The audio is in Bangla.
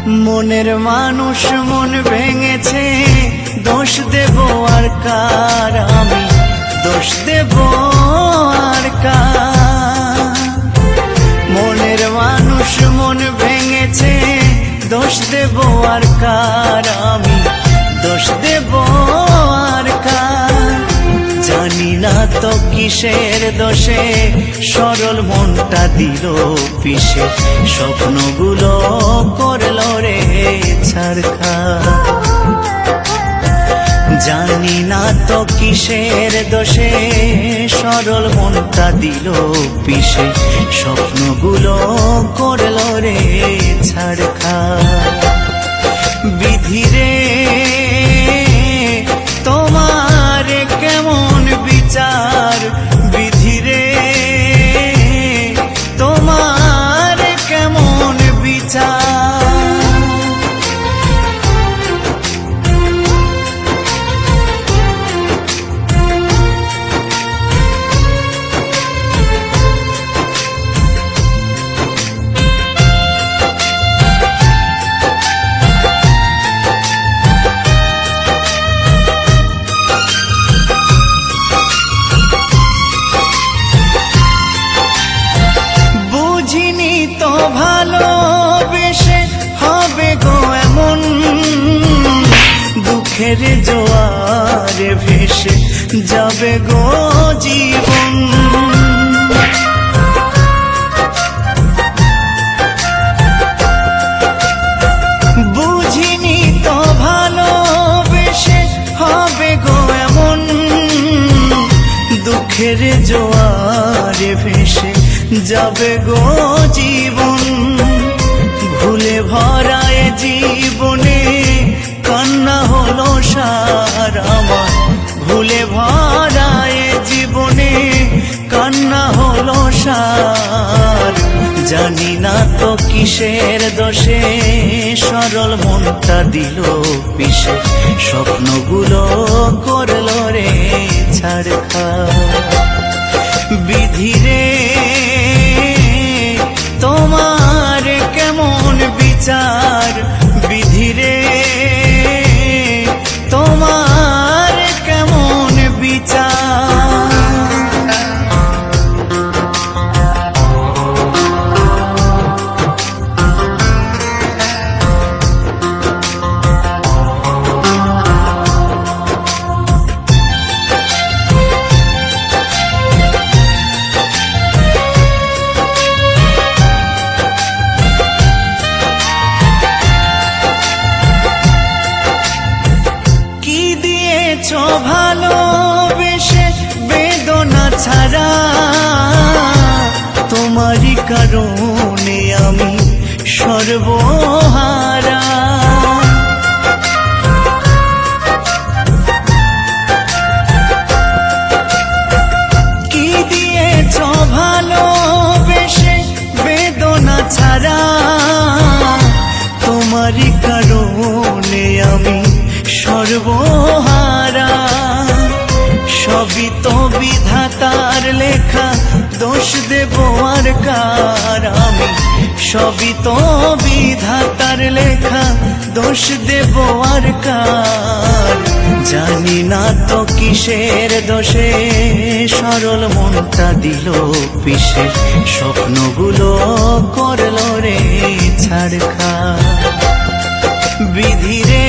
মনের মানুষ মন ভেঙেছে, দোষ দেব আর কার, আমি দোষ দেব আর কার। মনের মানুষ মন ভেঙেছে, দোষ দেব আর কার, আমি দোষ দেব আর কার। জানি না তো কিসের দোষে সরল মনটা দিল পিষে, স্বপ্নগুলো করলো রে ছারখার। জানি না তো কিসের দোষে সরল মনটা দিল পিষে, স্বপ্নগুলো করলো রে ছারখার। বিধিরে তোমার কেমন বিচার, বিধিরে তোমার কেমন বিচার। ভালোবেসে হবে গো এমন, দুঃখের জোয়ারে ভেসে যাবে গো জীবন। বুঝিনি তো ভালোবেসে হবে গো এমন, দুঃখের জোয়ারে ভেসে যাবে গো জীবন। ভুলে ভরায় জীবনে কান্না হলো সার আমার, ভুলে ভরায় জীবনে কান্না হলো সার। জানি না তো কিসের দোষে সরল মনটা দিল পিষে, স্বপ্নগুলো করলো রে ছারখার। বিধিরে তোমার কেমন বিচার, বিধিরে তোমার কেমন বিচার। ভালোবেসে বেদনা ছাড়া, তোমারই কারণে আমি সর্বহারা। কি দিয়েছ ভালোবেসে বেদনা ছাড়া, তোমারই কারণে আমি সর্বহারা। সবই তো বিধাতার লেখা, দোষ দেব আর কার, আমি সবই তো বিধাতার লেখা, দোষ দেব আর কার। জানি না তো কিসের দোষে সরল মনটা দিল পিষে, স্বপ্নগুলো করলো রে ছারখার। বিধিরে